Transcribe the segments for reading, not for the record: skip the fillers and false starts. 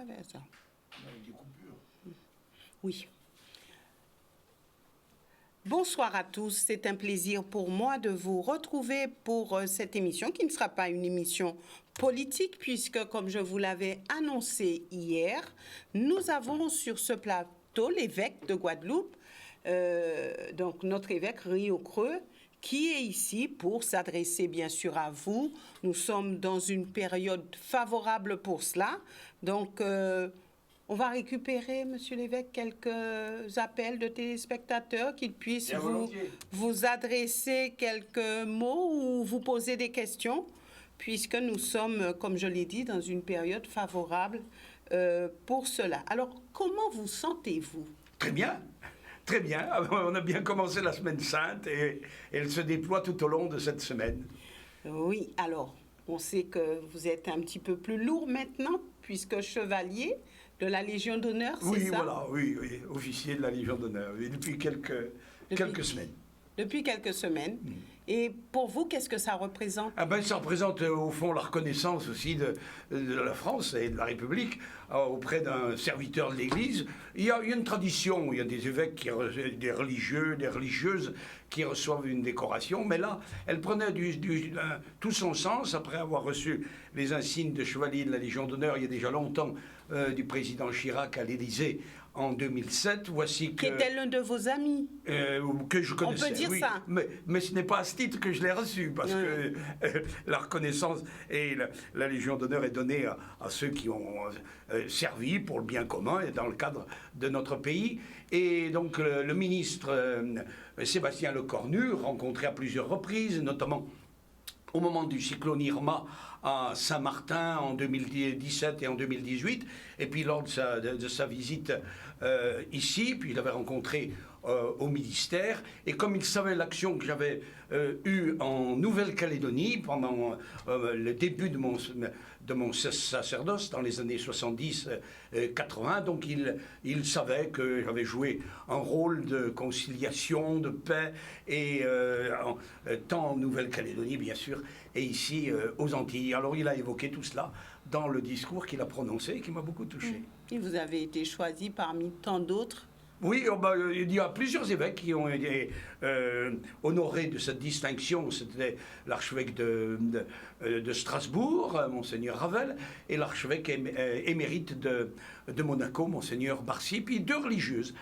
travers ça. Avec des coupures. Oui. Bonsoir à tous, c'est un plaisir pour moi de vous retrouver pour cette émission qui ne sera pas une émission politique puisque, comme je vous l'avais annoncé hier, nous avons sur ce plateau l'évêque de Guadeloupe, donc notre évêque Rio Creux, qui est ici pour s'adresser bien sûr à vous. Nous sommes dans une période favorable pour cela, donc on va récupérer, Monsieur l'évêque, quelques appels de téléspectateurs qu'ils puissent vous adresser quelques mots ou vous poser des questions, puisque nous sommes, comme je l'ai dit, dans une période favorable pour cela. Alors, comment vous sentez-vous? Très bien. Très bien. On a bien commencé la semaine sainte et elle se déploie tout au long de cette semaine. Oui, alors, on sait que vous êtes un petit peu plus lourd maintenant, puisque chevalier de la Légion d'honneur, c'est ça? Oui, voilà, oui, officier de la Légion d'honneur, depuis quelques semaines. Depuis quelques semaines. Et pour vous, qu'est-ce que ça représente? Ça représente au fond la reconnaissance aussi de la France et de la République auprès d'un serviteur de l'Église. Il y a une tradition, il y a des évêques, des religieux, des religieuses qui reçoivent une décoration, mais là, elle prenait tout son sens après avoir reçu les insignes de chevalier de la Légion d'honneur il y a déjà longtemps du président Chirac à l'Élysée en 2007. Voici que... Qui était l'un de vos amis. Que je connaissais. On peut dire ça. Mais ce n'est pas à ce titre que je l'ai reçu, parce que la reconnaissance et la Légion d'honneur est donnée à ceux qui ont servi pour le bien commun et dans le cadre de notre pays. Et donc le ministre Sébastien Lecornu, rencontré à plusieurs reprises, notamment au moment du cyclone Irma à Saint-Martin en 2017 et en 2018, et puis lors de sa visite ici, puis il avait rencontré au ministère, et comme il savait l'action que j'avais eue en Nouvelle-Calédonie pendant le début de mon sacerdoce dans les années 70-80, donc il savait que j'avais joué un rôle de conciliation, de paix, et tant en Nouvelle-Calédonie bien sûr, et ici aux Antilles. Alors il a évoqué tout cela dans le discours qu'il a prononcé et qui m'a beaucoup touché. Et vous avez été choisi parmi tant d'autres? Oui, il y a plusieurs évêques qui ont été honorés de cette distinction. C'était l'archevêque de Strasbourg, Monseigneur Ravel, et l'archevêque émérite de Monaco, Monseigneur Barcy, puis deux religieuses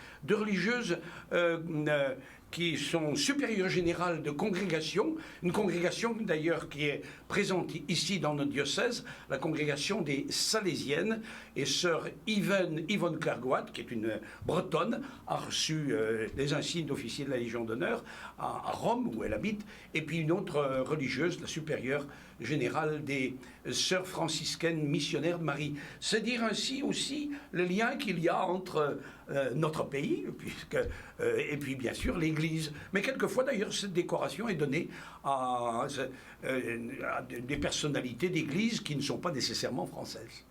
qui sont supérieures générales de congrégation, une congrégation d'ailleurs qui est présente ici dans notre diocèse, la congrégation des Salésiennes, et sœur Yvonne Clergoat, qui est une bretonne, a reçu les insignes d'officier de la Légion d'honneur à Rome, où elle habite, et puis une autre religieuse, la supérieure générale des sœurs franciscaines missionnaires de Marie. C'est dire ainsi aussi le lien qu'il y a entre notre pays, et puis bien sûr l'Église. Mais quelquefois d'ailleurs cette décoration est donnée à des personnalités d'Église qui ne sont pas nécessairement françaises.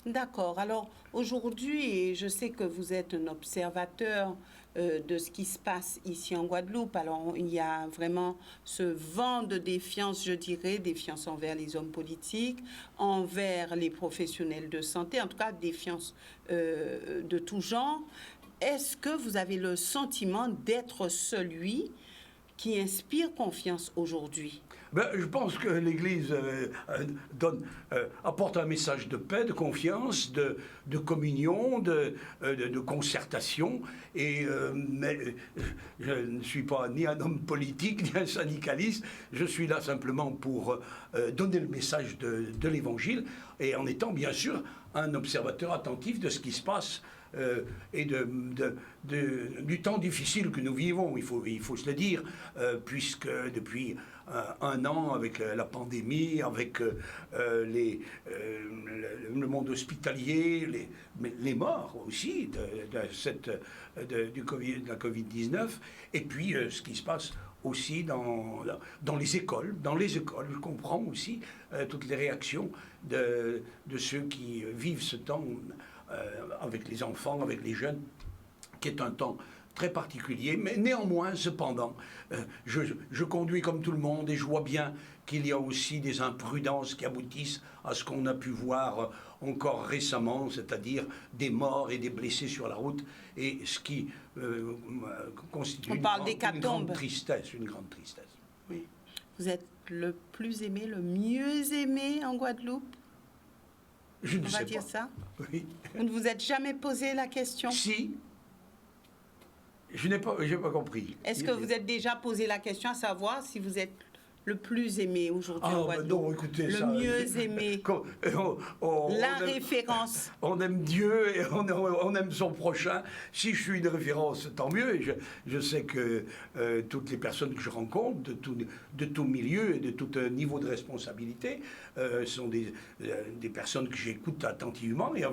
D'accord. Alors aujourd'hui, et je sais que vous êtes un observateur de ce qui se passe ici en Guadeloupe, alors il y a vraiment ce vent de défiance, je dirais, défiance envers les hommes politiques, envers les professionnels de santé, en tout cas défiance de tout genre. Est-ce que vous avez le sentiment d'être celui qui inspire confiance aujourd'hui? Je pense que l'Église apporte un message de paix, de confiance, de communion, de concertation. Mais je ne suis pas ni un homme politique, ni un syndicaliste. Je suis là simplement pour donner le message de l'Évangile, et en étant bien sûr un observateur attentif de ce qui se passe et du temps difficile que nous vivons, il faut se le dire, puisque depuis un an, avec la pandémie, avec le monde hospitalier, les morts aussi de la Covid-19, et puis ce qui se passe aussi dans les écoles. Dans les écoles, je comprends aussi toutes les réactions de ceux qui vivent ce temps avec les enfants, avec les jeunes, qui est un temps très particulier, mais néanmoins, cependant, je conduis comme tout le monde et je vois bien qu'il y a aussi des imprudences qui aboutissent à ce qu'on a pu voir encore récemment, c'est-à-dire des morts et des blessés sur la route, et ce qui constitue une grande tristesse, une grande tristesse. Oui. Vous êtes le plus aimé, le mieux aimé en Guadeloupe? Je ne sais pas. On va dire ça? Oui. Vous ne vous êtes jamais posé la question? Si. Je n'ai pas compris. Est-ce que vous êtes déjà posé la question à savoir si vous êtes le plus aimé aujourd'hui en Guadeloupe? Non, écoutez, le mieux aimé. La référence. On aime Dieu et on aime son prochain. Si je suis une référence, tant mieux. Et je sais que toutes les personnes que je rencontre, de tout milieu et de tout niveau de responsabilité, sont des personnes que j'écoute attentivement et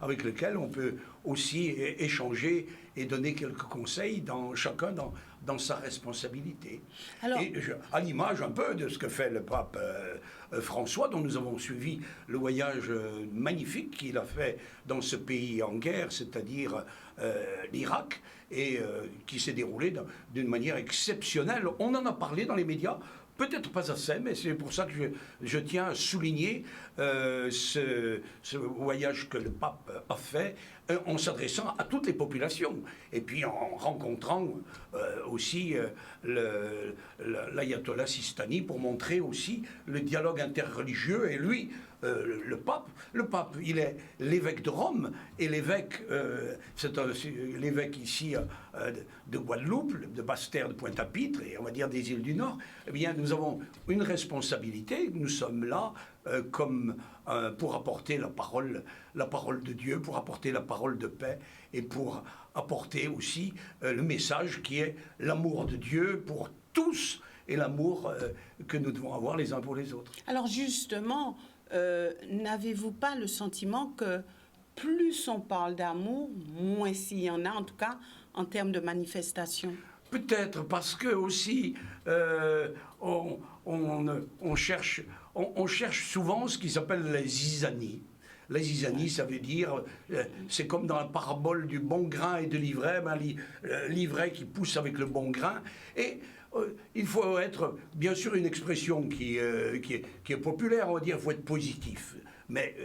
avec lesquelles on peut aussi échanger et donner quelques conseils, chacun dans sa responsabilité. Alors, et à l'image un peu de ce que fait le pape François, dont nous avons suivi le voyage magnifique qu'il a fait dans ce pays en guerre, c'est-à-dire l'Irak, et qui s'est déroulé d'une manière exceptionnelle. On en a parlé dans les médias, peut-être pas assez, mais c'est pour ça que je tiens à souligner ce voyage que le pape a fait en s'adressant à toutes les populations et puis en rencontrant aussi l'ayatollah Sistani pour montrer aussi le dialogue interreligieux. Et lui, le pape, il est l'évêque de Rome et l'évêque, c'est l'évêque ici de Guadeloupe, de Basse-Terre, de Pointe-à-Pitre et on va dire des îles du Nord. Eh bien, nous avons une responsabilité. Nous sommes là pour apporter la parole de Dieu, pour apporter la parole de paix et pour apporter aussi le message qui est l'amour de Dieu pour tous et l'amour que nous devons avoir les uns pour les autres. Alors justement, n'avez-vous pas le sentiment que plus on parle d'amour, moins s'il y en a, en tout cas en termes de manifestation? Peut-être parce que aussi on cherche souvent ce qui s'appelle les zizanies. La zizanie, ça veut dire, c'est comme dans la parabole du bon grain et de l'ivraie, l'ivraie qui pousse avec le bon grain. Et il faut être, bien sûr, une expression qui est populaire, on va dire, il faut être positif. Mais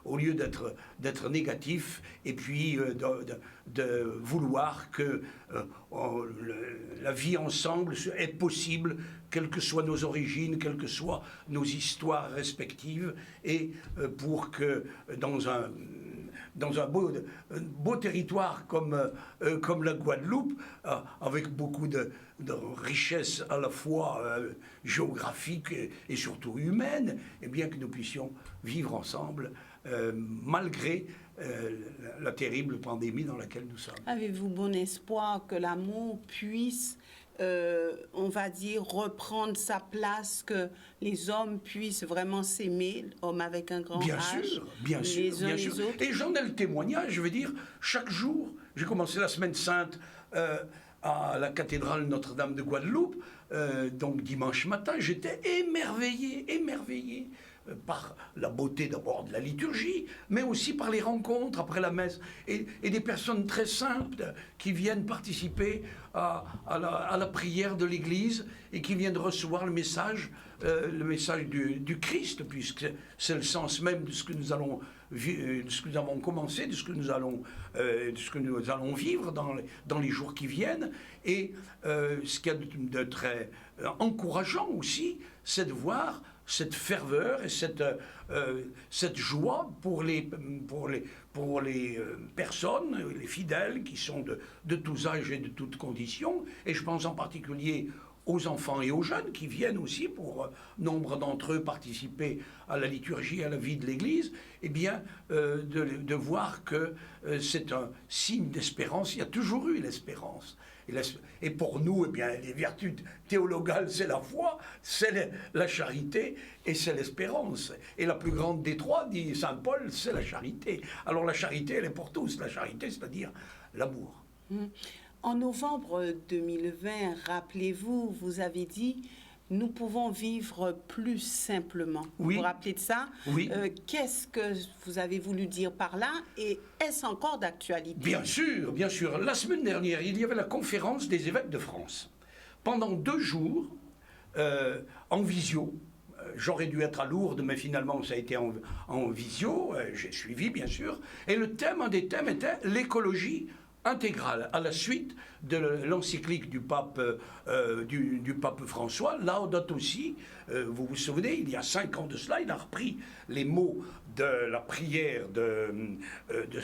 au lieu d'être négatif et puis de vouloir que la vie ensemble est possible, quelles que soient nos origines, quelles que soient nos histoires respectives, et pour que dans un beau territoire comme la Guadeloupe, avec beaucoup de richesses à la fois géographiques et surtout humaines, et bien que nous puissions vivre ensemble malgré la terrible pandémie dans laquelle nous sommes. Avez-vous bon espoir que l'amour puisse, on va dire, reprendre sa place, que les hommes puissent vraiment s'aimer, hommes avec un grand H, bien sûr. Et j'en ai le témoignage, je veux dire, chaque jour, j'ai commencé la Semaine Sainte à la cathédrale Notre-Dame de Guadeloupe, donc dimanche matin, j'étais émerveillé par la beauté d'abord de la liturgie, mais aussi par les rencontres après la messe, et des personnes très simples qui viennent participer à la prière de l'Église et qui viennent recevoir le message du Christ, puisque c'est le sens même de ce que nous allons de ce que nous avons commencé, de ce que nous allons vivre dans les jours qui viennent. Et ce qu'il y a de très encourageant aussi, c'est de voir cette ferveur et cette joie pour les personnes, les fidèles qui sont de tous âges et de toutes conditions. Et je pense en particulier aux enfants et aux jeunes qui viennent aussi, pour nombre d'entre eux, participer à la liturgie, à la vie de l'Église, eh bien, de voir que c'est un signe d'espérance. Il y a toujours eu l'espérance. Et pour nous, eh bien, les vertus théologales, c'est la foi, c'est la charité et c'est l'espérance. Et la plus grande des trois, dit saint Paul, c'est la charité. Alors la charité, elle est pour tous. La charité, c'est-à-dire l'amour. En novembre 2020, rappelez-vous, vous avez dit « Nous pouvons vivre plus simplement ». Oui. Vous vous rappelez de ça? Oui. Qu'est-ce que vous avez voulu dire par là? Et est-ce encore d'actualité? Bien sûr, bien sûr. La semaine dernière, il y avait la conférence des évêques de France. Pendant 2 jours, en visio, j'aurais dû être à Lourdes, mais finalement ça a été en visio, j'ai suivi bien sûr, et un des thèmes était l'écologie intégrale, à la suite de l'encyclique du pape François, Laudato Si. Vous vous souvenez, il y a 5 ans de cela, il a repris les mots de la prière de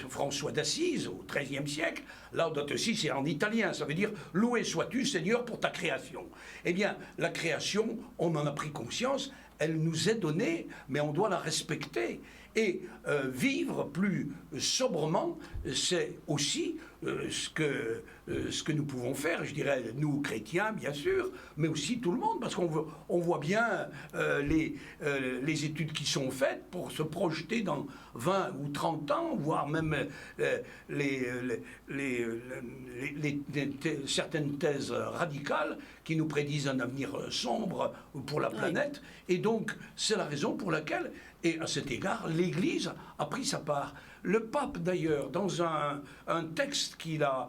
François d'Assise au XIIIe siècle. Laudato Si, c'est en italien, ça veut dire « Loué sois-tu, Seigneur, pour ta création ». Eh bien, la création, on en a pris conscience, elle nous est donnée, mais on doit la respecter. Et vivre plus sobrement, c'est aussi ce que nous pouvons faire, je dirais, nous chrétiens, bien sûr, mais aussi tout le monde, parce qu'on voit bien les études qui sont faites pour se projeter dans 20 ou 30 ans, voire même certaines thèses radicales qui nous prédisent un avenir sombre pour la planète. Et donc, c'est la raison pour laquelle, et à cet égard, l'Église a pris sa part. Le pape, d'ailleurs, dans un texte qu'il a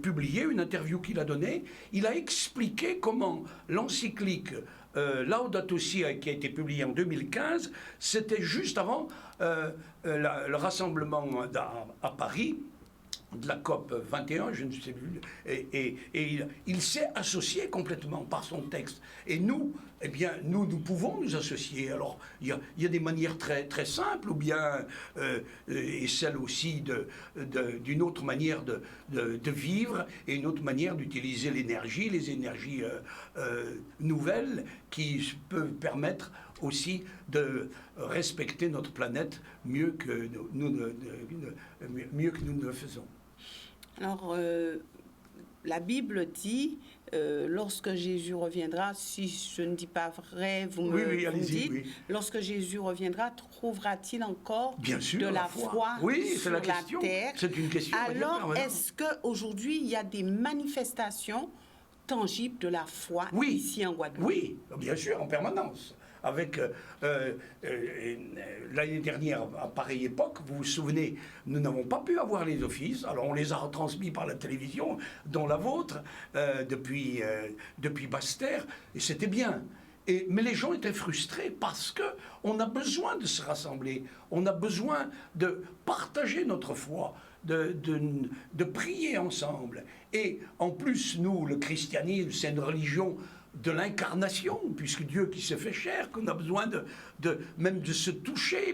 publié, une interview qu'il a donnée, il a expliqué comment l'encyclique Laudato Si, qui a été publiée en 2015, c'était juste avant le rassemblement à Paris, de la COP 21, je ne sais plus, et il s'est associé complètement par son texte. Et nous, eh bien, nous pouvons nous associer. Alors, il y a des manières très, très simples, ou bien, et celle aussi d'une autre manière de vivre, et une autre manière d'utiliser l'énergie, les énergies nouvelles, qui peuvent permettre aussi de respecter notre planète mieux que nous ne le faisons. Alors, la Bible dit, lorsque Jésus reviendra, si je ne dis pas vrai, vous me dites, lorsque Jésus reviendra, trouvera-t-il encore de la foi sur la terre? C'est une question. Alors, est-ce qu'aujourd'hui, il y a des manifestations tangibles de la foi ici en Guadeloupe? Oui, bien sûr, en permanence. Avec l'année dernière, à pareille époque, vous vous souvenez, nous n'avons pas pu avoir les offices, alors on les a retransmis par la télévision, dont la vôtre, depuis Basse-Terre, et c'était bien. Mais les gens étaient frustrés parce qu'on a besoin de se rassembler, on a besoin de partager notre foi, de prier ensemble. Et en plus, nous, le christianisme, c'est une religion de l'incarnation, puisque Dieu qui se fait chair, qu'on a besoin même de se toucher.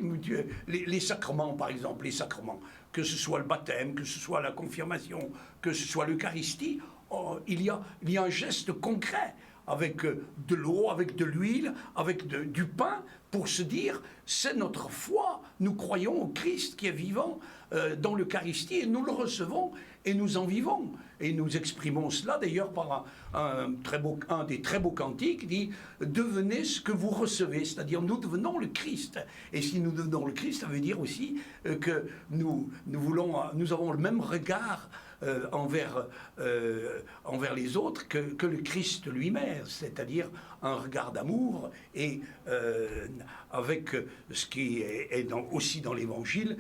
Les sacrements, par exemple, les sacrements, que ce soit le baptême, que ce soit la confirmation, que ce soit l'Eucharistie, il y a un geste concret avec de l'eau, avec de l'huile, avec du pain, pour se dire, c'est notre foi, nous croyons au Christ qui est vivant dans l'Eucharistie, et nous le recevons, et nous en vivons. Et nous exprimons cela d'ailleurs par un des très beaux cantiques, dit « Devenez ce que vous recevez », c'est-à-dire nous devenons le Christ. Et si nous devenons le Christ, ça veut dire aussi que nous avons le même regard envers les autres que le Christ lui-même, c'est-à-dire un regard d'amour, et avec ce qui est aussi dans l'Évangile,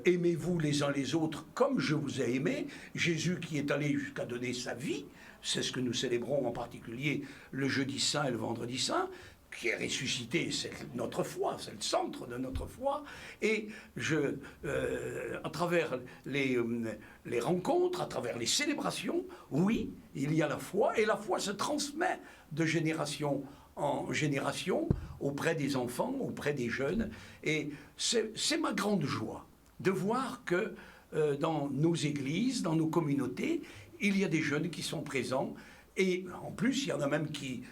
aimez-vous les uns les autres comme je vous ai aimé. Jésus qui est allé jusqu'à donner sa vie, c'est ce que nous célébrons en particulier le jeudi saint et le vendredi saint, qui est ressuscité, c'est notre foi, c'est le centre de notre foi. Et à travers les rencontres, à travers les célébrations, oui, il y a la foi, et la foi se transmet de génération en génération auprès des enfants, auprès des jeunes. Et c'est ma grande joie de voir que dans nos églises, dans nos communautés, il y a des jeunes qui sont présents. Et en plus, il y en a même qui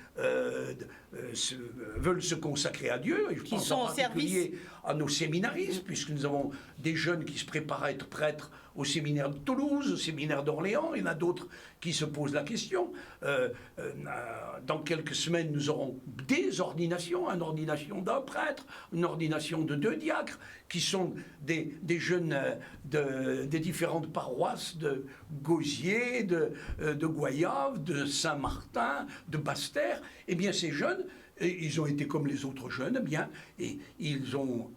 veulent se consacrer à Dieu. Et je pense en particulier à nos séminaristes, puisque nous avons des jeunes qui se préparent à être prêtres au séminaire de Toulouse, au séminaire d'Orléans. Il y en a d'autres qui se posent la question. Dans quelques semaines, nous aurons des ordinations, une ordination d'un prêtre, une ordination de 2 diacres, qui sont des jeunes des différentes paroisses de Gosier, de Goyave, de Saint-Martin, de Basse-Terre. Eh bien, ces jeunes, ils ont été comme les autres jeunes, eh bien, et ils ont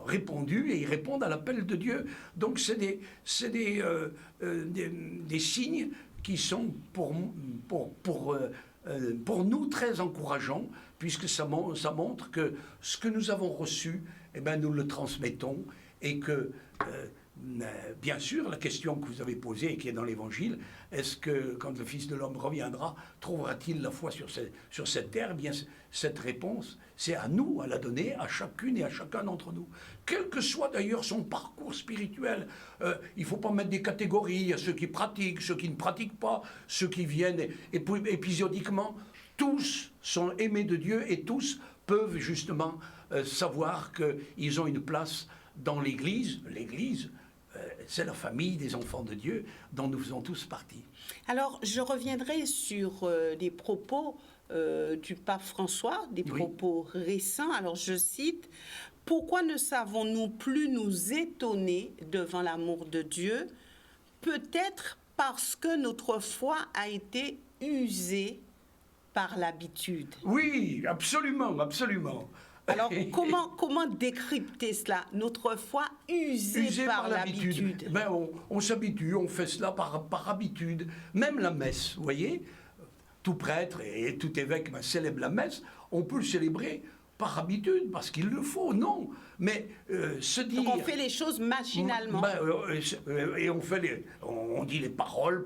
répondu, et ils répondent à l'appel de Dieu. Donc, c'est des signes qui sont pour pour nous très encourageant, puisque ça montre que ce que nous avons reçu, eh ben, nous le transmettons, et que, bien sûr, la question que vous avez posée et qui est dans l'Évangile, est-ce que quand le Fils de l'homme reviendra, trouvera-t-il la foi sur cette terre? Eh bien, cette réponse, c'est à nous à la donner, à chacune et à chacun d'entre nous. Quel que soit d'ailleurs son parcours spirituel, il ne faut pas mettre des catégories. Il y a ceux qui pratiquent, ceux qui ne pratiquent pas, ceux qui viennent épisodiquement. Tous sont aimés de Dieu et tous peuvent justement savoir qu'ils ont une place dans l'Église. L'Église, c'est la famille des enfants de Dieu dont nous faisons tous partie. Alors, je reviendrai sur des propos du pape François, des propos récents. Alors, je cite, « Pourquoi ne savons-nous plus nous étonner devant l'amour de Dieu? Peut-être parce que notre foi a été usée par l'habitude. » Oui, absolument, absolument. Alors, comment décrypter cela? Notre foi usée par l'habitude. Ben, on s'habitue, on fait cela par habitude. Même la messe, vous voyez, tout prêtre et tout évêque célèbre la messe, on peut le célébrer par habitude, parce qu'il le faut, non. Mais se dire... Donc on fait les choses machinalement. Et on dit les paroles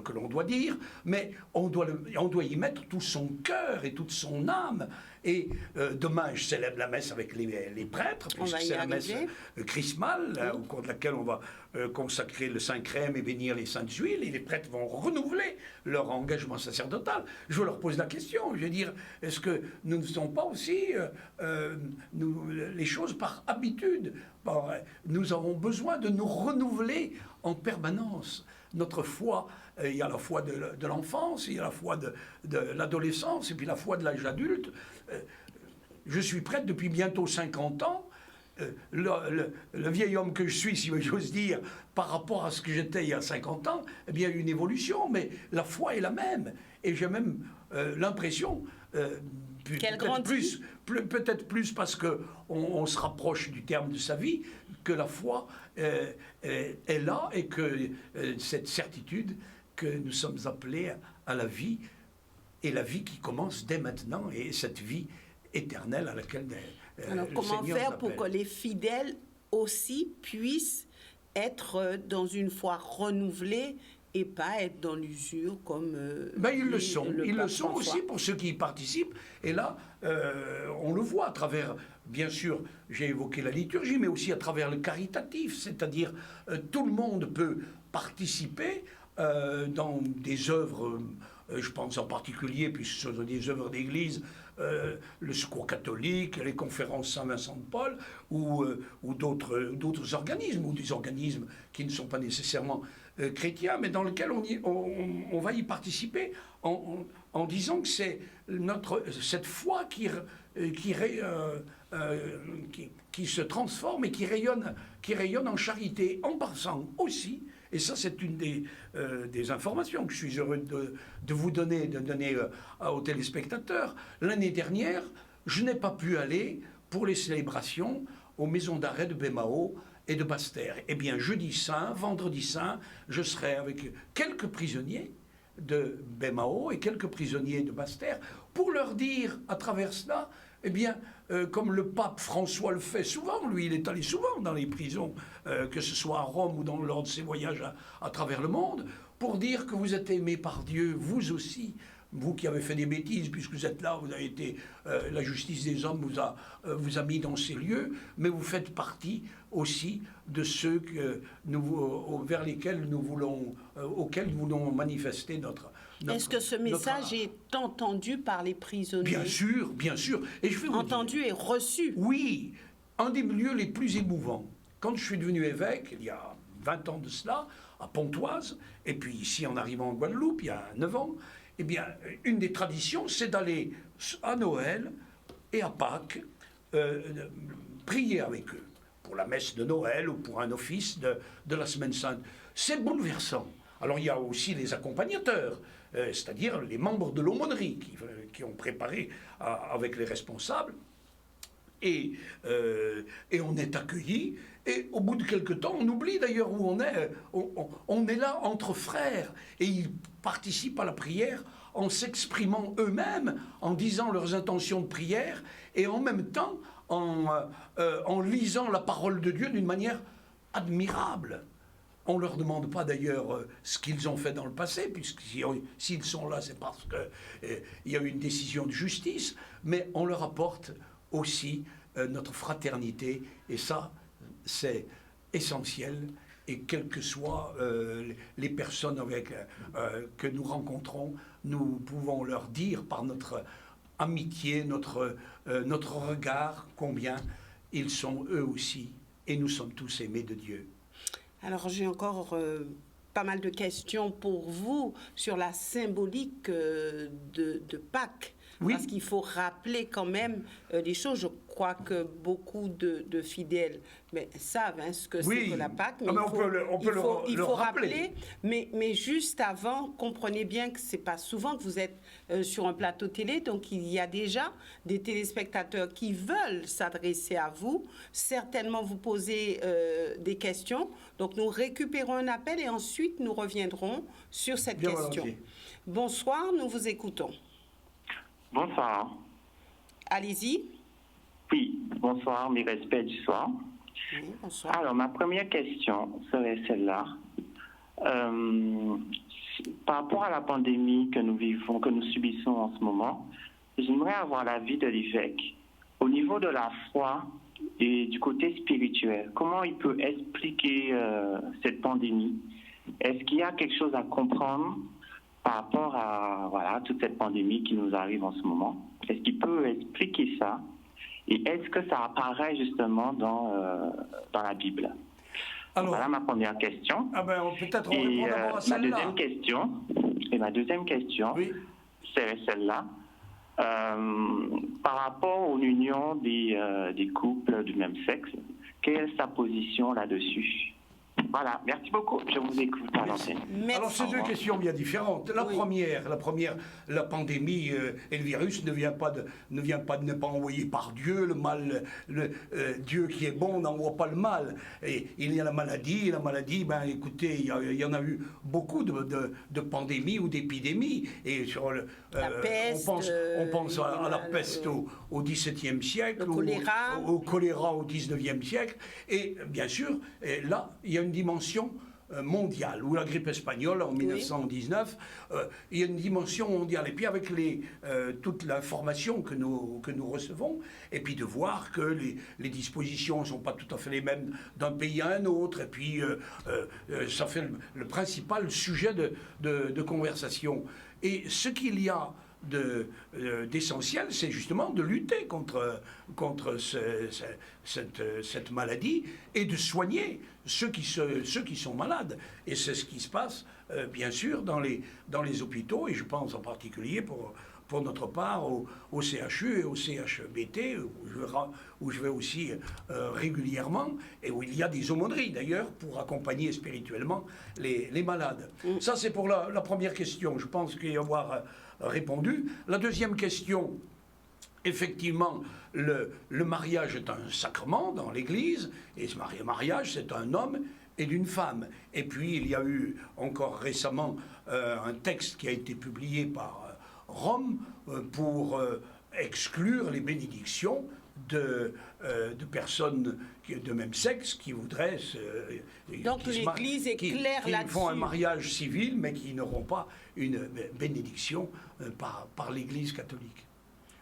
que l'on doit dire, mais on doit y mettre tout son cœur et toute son âme. Et demain, je célèbre la messe avec les prêtres, puisque c'est la messe chrismale, au cours de laquelle on va consacrer le Saint-Crème et bénir les saintes huiles, et les prêtres vont renouveler leur engagement sacerdotal. Je leur pose la question, je veux dire, est-ce que nous ne faisons pas aussi les choses par habitude? Nous avons besoin de nous renouveler en permanence. Notre foi, il y a la foi de l'enfance, il y a la foi de l'adolescence, et puis la foi de l'âge adulte. Je suis prêtre depuis bientôt 50 ans. Le vieil homme que je suis, si j'ose dire, par rapport à ce que j'étais il y a 50 ans, eh bien, il y a une évolution, mais la foi est la même. Et j'ai même l'impression, peut-être plus parce qu'on se rapproche du terme de sa vie, que la foi est là et que cette certitude que nous sommes appelés à la vie, et la vie qui commence dès maintenant, et cette vie éternelle à laquelle alors, comment faire pour que les fidèles aussi puissent être dans une foi renouvelée et pas être dans l'usure comme... ils le sont aussi pour ceux qui y participent. Et là, on le voit à travers, bien sûr, j'ai évoqué la liturgie, mais aussi à travers le caritatif, c'est-à-dire tout le monde peut participer dans des œuvres, je pense en particulier, puisque ce sont des œuvres d'église, le Secours catholique, les conférences Saint-Vincent de Paul, ou d'autres organismes, ou des organismes qui ne sont pas nécessairement chrétiens, mais dans lesquels on va y participer en disant que c'est cette foi qui se transforme et qui rayonne en charité, en passant aussi. Et ça, c'est une des informations que je suis heureux de vous donner, aux téléspectateurs. L'année dernière, je n'ai pas pu aller pour les célébrations aux maisons d'arrêt de Bémao et de Basse-Terre. Eh bien, jeudi saint, vendredi saint, je serai avec quelques prisonniers de Bémao et quelques prisonniers de Basse-Terre pour leur dire, à travers cela, eh bien, comme le pape François le fait souvent, lui, il est allé souvent dans les prisons, que ce soit à Rome ou lors de ses voyages à travers le monde, pour dire que vous êtes aimés par Dieu, vous aussi, vous qui avez fait des bêtises, puisque vous êtes là, vous avez été, la justice des hommes vous a mis dans ces lieux, mais vous faites partie aussi de ceux vers lesquels auxquels nous voulons manifester notre... Est-ce que ce message est entendu par les prisonniers? Bien sûr, bien sûr. Et je vais vous entendu dire, et reçu? Oui, un des lieux les plus émouvants. Quand je suis devenu évêque, il y a 20 ans de cela, à Pontoise, et puis ici en arrivant en Guadeloupe, il y a 9 ans, eh bien, une des traditions, c'est d'aller à Noël et à Pâques prier avec eux, pour la messe de Noël ou pour un office de la Semaine Sainte. C'est bouleversant. Alors il y a aussi les accompagnateurs, c'est-à-dire les membres de l'aumônerie qui ont préparé avec les responsables. et on est accueilli. Et au bout de quelque temps, on oublie d'ailleurs où on est. On est là entre frères. Et ils participent à la prière en s'exprimant eux-mêmes, en disant leurs intentions de prière, et en même temps en lisant la parole de Dieu d'une manière admirable. On ne leur demande pas d'ailleurs ce qu'ils ont fait dans le passé, puisque s'ils sont là, c'est parce qu'il y a eu une décision de justice, mais on leur apporte aussi notre fraternité, et ça, c'est essentiel. Et quelles que soient les personnes que nous rencontrons, nous pouvons leur dire par notre amitié, notre regard, combien ils sont eux aussi, et nous sommes tous aimés de Dieu. Alors j'ai encore pas mal de questions pour vous sur la symbolique de Pâques. Oui. Parce qu'il faut rappeler quand même des choses. Je crois que beaucoup de fidèles savent ce que c'est que la Pâques. Mais il faut rappeler. Mais juste avant, comprenez bien que ce n'est pas souvent que vous êtes sur un plateau télé. Donc il y a déjà des téléspectateurs qui veulent s'adresser à vous. Certainement vous poser des questions. Donc nous récupérons un appel et ensuite nous reviendrons sur cette question. Bonsoir, nous vous écoutons. Bonsoir. Allez-y. Oui, bonsoir, mes respects du soir. Oui, bonsoir. Alors, ma première question serait celle-là. Par rapport à la pandémie que nous vivons, que nous subissons en ce moment, j'aimerais avoir l'avis de l'évêque. Au niveau de la foi et du côté spirituel, comment il peut expliquer cette pandémie? Est-ce qu'il y a quelque chose à comprendre par rapport à toute cette pandémie qui nous arrive en ce moment? Est-ce qu'il peut expliquer ça? Et est-ce que ça apparaît justement dans la Bible? Alors, voilà ma première question. Peut-être on répond d'abord à celle-là. Ma deuxième question, oui, c'est celle-là. Par rapport aux unions des couples du même sexe, quelle est sa position là-dessus? Voilà, merci beaucoup. Je vous écoute à l'antenne. Alors, c'est deux questions bien différentes. La première, la pandémie et le virus ne vient pas de ne pas envoyer par Dieu le mal. Dieu qui est bon n'envoie pas le mal. Et il y a la maladie. Écoutez, il y en a eu beaucoup de pandémies ou d'épidémies. Et sur la peste, on pense à la peste au XVIIe siècle, au choléra au XIXe siècle. Et bien sûr, là, il y a une dimension mondiale, ou la grippe espagnole en 1919, il y a une dimension mondiale. Et puis avec toute l'information que nous recevons, et puis de voir que les dispositions ne sont pas tout à fait les mêmes d'un pays à un autre, et puis ça fait le principal sujet de conversation. Et ce qu'il y a d'essentiel, c'est justement de lutter contre cette maladie et de soigner ceux qui sont malades. Et c'est ce qui se passe, bien sûr, dans les hôpitaux, et je pense en particulier pour notre part au CHU et au CHBT, où je vais aussi régulièrement, et où il y a des aumôneries d'ailleurs pour accompagner spirituellement les malades. Ça, c'est pour la première question. Je pense qu'il y avoir répondu. La deuxième question, effectivement, le mariage est un sacrement dans l'Église, et ce mariage, c'est un homme et d'une femme. Et puis, il y a eu encore récemment un texte qui a été publié par Rome pour exclure les bénédictions de personnes de même sexe qui voudraient donc l'Église est claire là-dessus. Qui font un mariage civil, mais qui n'auront pas une bénédiction par l'Église catholique.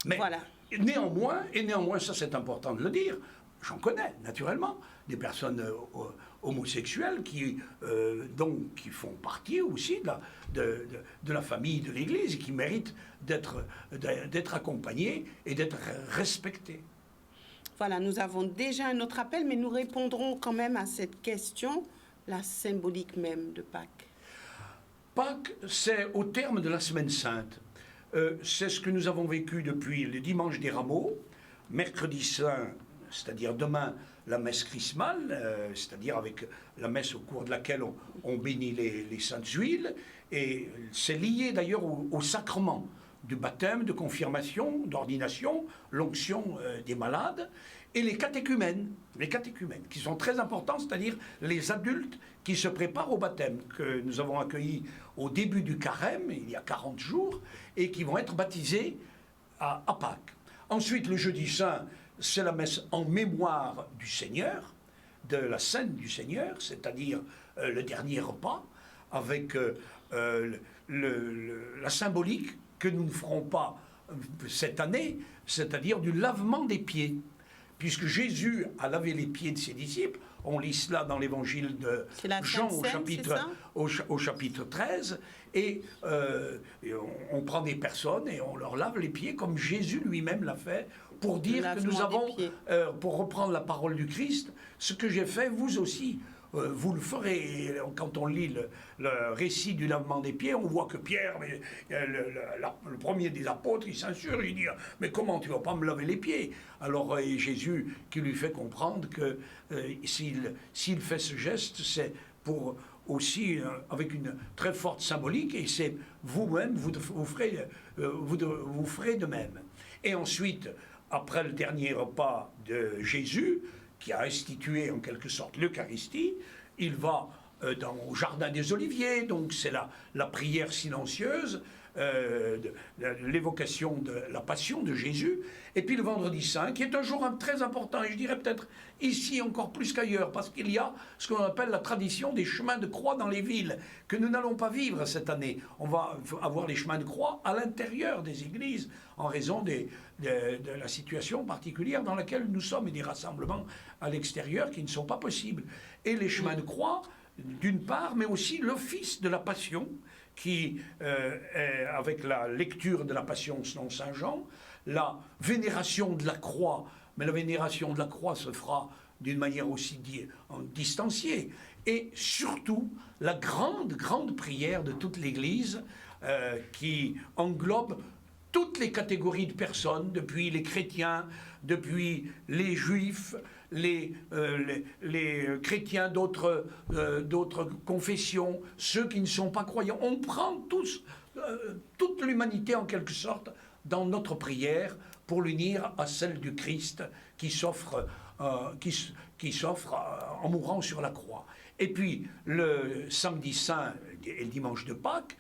Mais voilà. Néanmoins, ça c'est important de le dire, j'en connais naturellement, des personnes homosexuels qui font partie aussi de la famille de l'Église et qui méritent d'être accompagnés et d'être respectés. Voilà, nous avons déjà un autre appel, mais nous répondrons quand même à cette question, la symbolique même de Pâques. Pâques, c'est au terme de la Semaine Sainte. C'est ce que nous avons vécu depuis le dimanche des Rameaux, mercredi saint, c'est-à-dire demain, la messe chrismale, c'est-à-dire avec la messe au cours de laquelle on bénit les saintes huiles, et c'est lié d'ailleurs au sacrement du baptême, de confirmation, d'ordination, l'onction des malades, et les catéchumènes, qui sont très importants, c'est-à-dire les adultes qui se préparent au baptême, que nous avons accueillis au début du carême, il y a 40 jours, et qui vont être baptisés à Pâques. Ensuite, le jeudi saint, c'est la messe en mémoire du Seigneur, de la scène du Seigneur, c'est-à-dire le dernier repas, avec la symbolique que nous ne ferons pas cette année, c'est-à-dire du lavement des pieds. Puisque Jésus a lavé les pieds de ses disciples, on lit cela dans l'évangile de Jean au chapitre 13, et on prend des personnes et on leur lave les pieds comme Jésus lui-même l'a fait, pour dire que nous avons, pour reprendre la parole du Christ, ce que j'ai fait, vous aussi. Vous le ferez. Et quand on lit le récit du lavement des pieds, on voit que Pierre, le premier des apôtres, il s'insurge, il dit « Mais comment tu vas pas me laver les pieds ?» Alors Jésus qui lui fait comprendre que s'il fait ce geste, c'est pour aussi avec une très forte symbolique, et c'est vous-même, vous ferez de même. Et ensuite, après le dernier repas de Jésus, qui a institué en quelque sorte l'Eucharistie, il va au Jardin des Oliviers, donc c'est la prière silencieuse, l'évocation de la passion de Jésus, et puis le Vendredi Saint, qui est un jour très important, et je dirais peut-être ici encore plus qu'ailleurs, parce qu'il y a ce qu'on appelle la tradition des chemins de croix dans les villes, que nous n'allons pas vivre cette année. On va avoir les chemins de croix à l'intérieur des églises, en raison de la situation particulière dans laquelle nous sommes, et des rassemblements à l'extérieur qui ne sont pas possibles. Et les chemins de croix, d'une part, mais aussi l'office de la Passion, qui, avec la lecture de la Passion selon Saint Jean, la vénération de la croix, mais la vénération de la croix se fera d'une manière aussi distanciée, et surtout la grande prière de toute l'Église, qui englobe toutes les catégories de personnes, depuis les chrétiens, depuis les juifs, les chrétiens d'autres confessions, ceux qui ne sont pas croyants. On prend toute l'humanité en quelque sorte dans notre prière pour l'unir à celle du Christ qui s'offre en mourant sur la croix. Et puis le samedi saint et le dimanche de Pâques,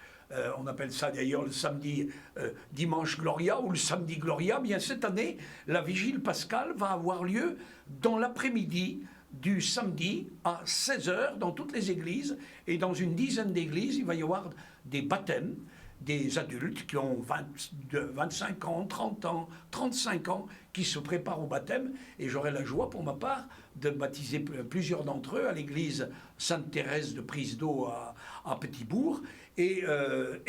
on appelle ça d'ailleurs le samedi dimanche Gloria ou le samedi Gloria. Bien cette année, la vigile pascale va avoir lieu dans l'après-midi du samedi à 16h dans toutes les églises, et dans une dizaine d'églises, il va y avoir des baptêmes des adultes qui ont 25 ans, 30 ans, 35 ans, qui se préparent au baptême, et j'aurai la joie pour ma part de baptiser plusieurs d'entre eux à l'église Sainte-Thérèse de Prise d'Eau à Petit-Bourg. Et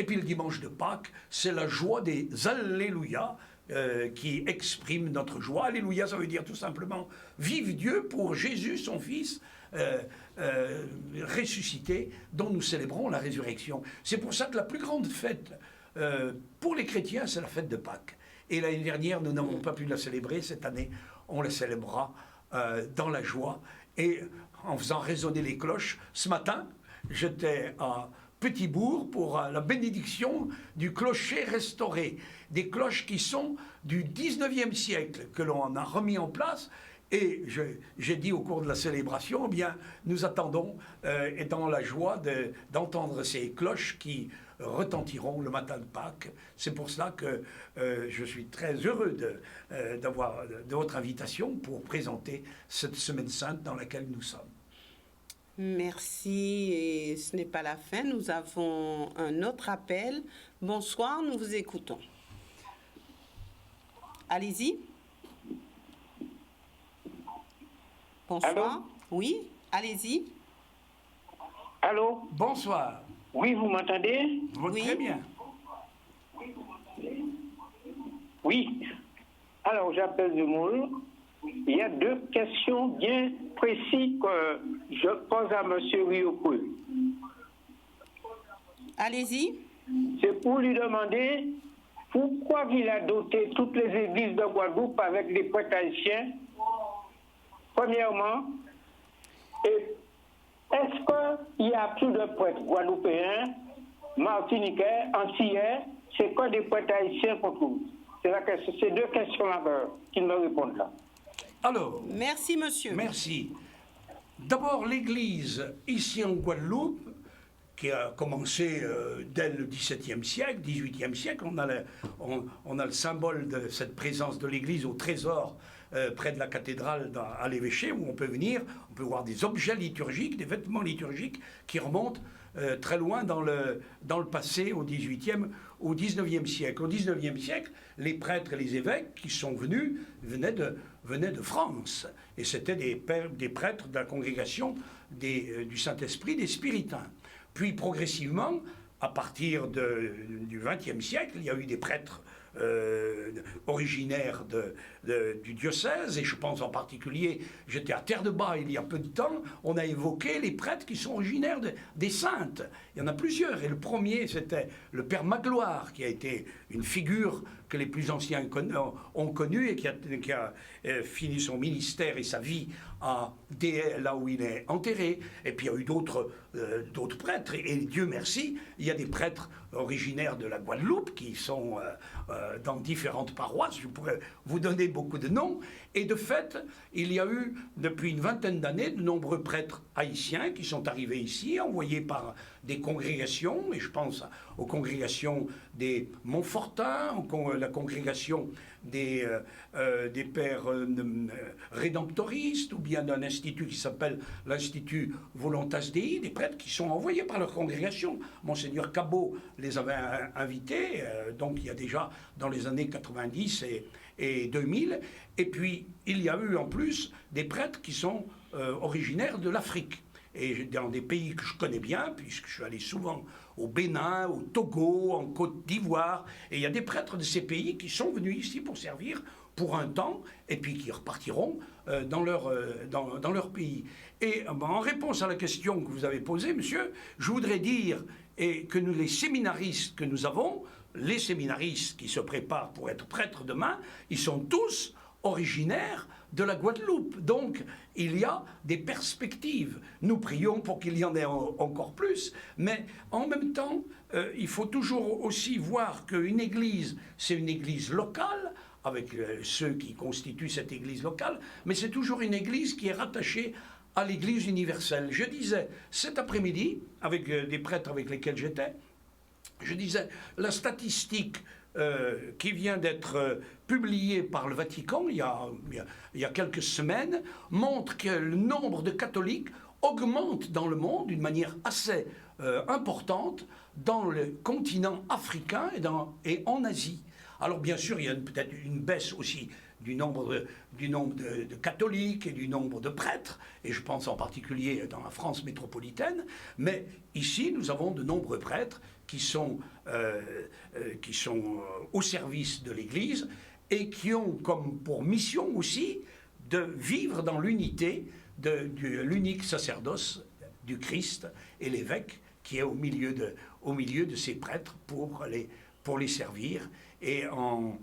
puis le dimanche de Pâques, c'est la joie des Alléluia qui exprime notre joie. Alléluia, ça veut dire tout simplement vive Dieu pour Jésus, son Fils, ressuscité, dont nous célébrons la résurrection. C'est pour ça que la plus grande fête pour les chrétiens, c'est la fête de Pâques. Et l'année dernière, nous n'avons pas pu la célébrer. Cette année, on la célébrera dans la joie et en faisant résonner les cloches. Ce matin, j'étais à Petit-Bourg pour la bénédiction du clocher restauré. Des cloches qui sont du 19e siècle, que l'on a remis en place. Et j'ai dit au cours de la célébration, eh bien, nous attendons, étant la joie d'entendre ces cloches qui retentiront le matin de Pâques. C'est pour cela que je suis très heureux de votre invitation pour présenter cette Semaine Sainte dans laquelle nous sommes. Merci, et ce n'est pas la fin. Nous avons un autre appel. Bonsoir, nous vous écoutons. Allez-y. Bonsoir. Allô? Oui, allez-y. Allô? Bonsoir. Oui, vous m'entendez? Oui. Très bien. Oui. Alors, j'appelle de Moule. Il y a deux questions bien précises que je pose à M. Riocou. Allez-y. C'est pour lui demander pourquoi il a doté toutes les églises de Guadeloupe avec des prêtres haïtiens, premièrement, et est-ce qu'il y a plus de prêtres guadeloupéens Martiniquais, Antillais, c'est quoi des prêtres haïtiens qu'on trouve? C'est deux questions-là qu'ils me répondent là. Alors, Merci, monsieur. merci. D'abord, l'Église, ici en Guadeloupe, qui a commencé dès le XVIIe siècle, XVIIIe siècle, on a le symbole de cette présence de l'Église au trésor près de la cathédrale à l'évêché, où on peut venir, on peut voir des objets liturgiques, des vêtements liturgiques qui remontent très loin dans le passé, au XVIIIe, au XIXe siècle. Au XIXe siècle, les prêtres et les évêques qui sont venus venaient de France. Et c'était des prêtres de la congrégation du Saint-Esprit, des Spiritains. Puis progressivement, à partir du XXe siècle, il y a eu des prêtres originaires du diocèse, et je pense en particulier, j'étais à Terre-de-Bas il y a peu de temps, on a évoqué les prêtres qui sont originaires des Saintes. Il y en a plusieurs, et le premier c'était le Père Magloire, qui a été une figure que les plus anciens ont connue et qui a fini son ministère et sa vie là où il est enterré. Et puis il y a eu d'autres prêtres, et Dieu merci, il y a des prêtres originaires de la Guadeloupe qui sont dans différentes paroisses. Je pourrais vous donner beaucoup de noms. Et de fait, il y a eu depuis une vingtaine d'années de nombreux prêtres haïtiens qui sont arrivés ici, envoyés par des congrégations, et je pense aux congrégations des Montfortins, la congrégation des pères rédemptoristes, ou bien d'un institut qui s'appelle l'Institut Voluntas Dei, des prêtres qui sont envoyés par leur congrégation. Monseigneur Cabot les avait invités, donc il y a déjà dans les années 90 et 2000. Et puis, il y a eu en plus des prêtres qui sont originaires de l'Afrique. Et dans des pays que je connais bien, puisque je suis allé souvent au Bénin, au Togo, en Côte d'Ivoire, et il y a des prêtres de ces pays qui sont venus ici pour servir pour un temps, et puis qui repartiront dans leur pays. Et en réponse à la question que vous avez posée, monsieur, je voudrais dire que les séminaristes que nous avons, les séminaristes qui se préparent pour être prêtres demain, ils sont tous originaires de la Guadeloupe. Donc, il y a des perspectives. Nous prions pour qu'il y en ait encore plus, mais en même temps, il faut toujours aussi voir qu'une église, c'est une église locale, avec ceux qui constituent cette église locale, mais c'est toujours une église qui est rattachée à l'église universelle. Je disais, cet après-midi, avec des prêtres avec lesquels j'étais, je disais, la statistique qui vient d'être publiée par le Vatican il y a quelques semaines montre que le nombre de catholiques augmente dans le monde d'une manière assez importante dans le continent africain et en Asie. Alors bien sûr, il y a peut-être une baisse aussi du nombre de catholiques et du nombre de prêtres, et je pense en particulier dans la France métropolitaine, mais ici nous avons de nombreux prêtres qui sont au service de l'Église et qui ont comme pour mission aussi de vivre dans l'unité de l'unique sacerdoce du Christ et l'évêque qui est au milieu de ces prêtres pour les servir, et en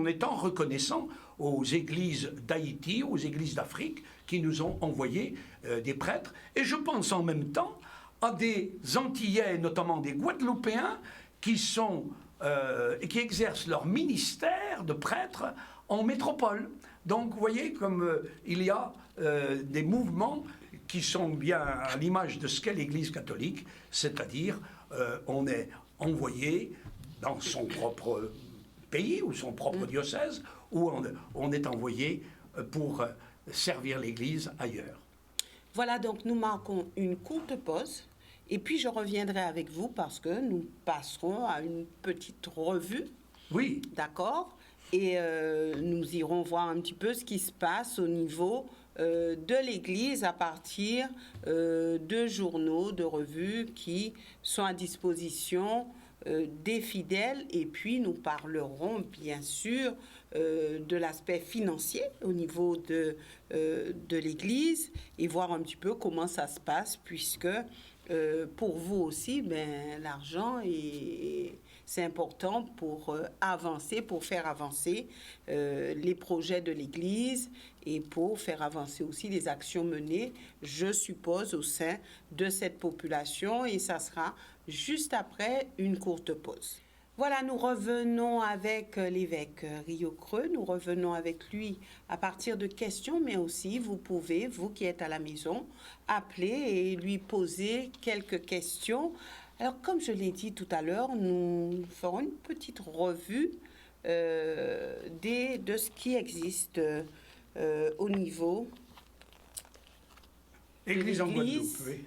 étant reconnaissant aux églises d'Haïti, aux églises d'Afrique qui nous ont envoyé des prêtres. Et je pense en même temps à des Antillais, notamment des Guadeloupéens, qui exercent leur ministère de prêtres en métropole. Donc vous voyez comme il y a des mouvements qui sont bien à l'image de ce qu'est l'Église catholique, c'est-à-dire on est envoyé dans son propre pays ou son propre diocèse, ou on est envoyé pour servir l'Église ailleurs. Voilà, donc nous marquons une courte pause, et puis je reviendrai avec vous parce que nous passerons à une petite revue. Oui. D'accord. Et nous irons voir un petit peu ce qui se passe au niveau de l'Église à partir de journaux, de revues qui sont à disposition des fidèles. Et puis nous parlerons bien sûr de l'aspect financier au niveau de l'Église et voir un petit peu comment ça se passe, puisque pour vous aussi, l'argent c'est important pour avancer, pour faire avancer les projets de l'Église et pour faire avancer aussi les actions menées, je suppose, au sein de cette population. Et ça sera juste après une courte pause. Voilà, nous revenons avec l'évêque Rio Creux. Nous revenons avec lui à partir de questions, mais aussi vous pouvez, vous qui êtes à la maison, appeler et lui poser quelques questions. Alors, comme je l'ai dit tout à l'heure, nous ferons une petite revue de ce qui existe au niveau Église en Guadeloupe, oui.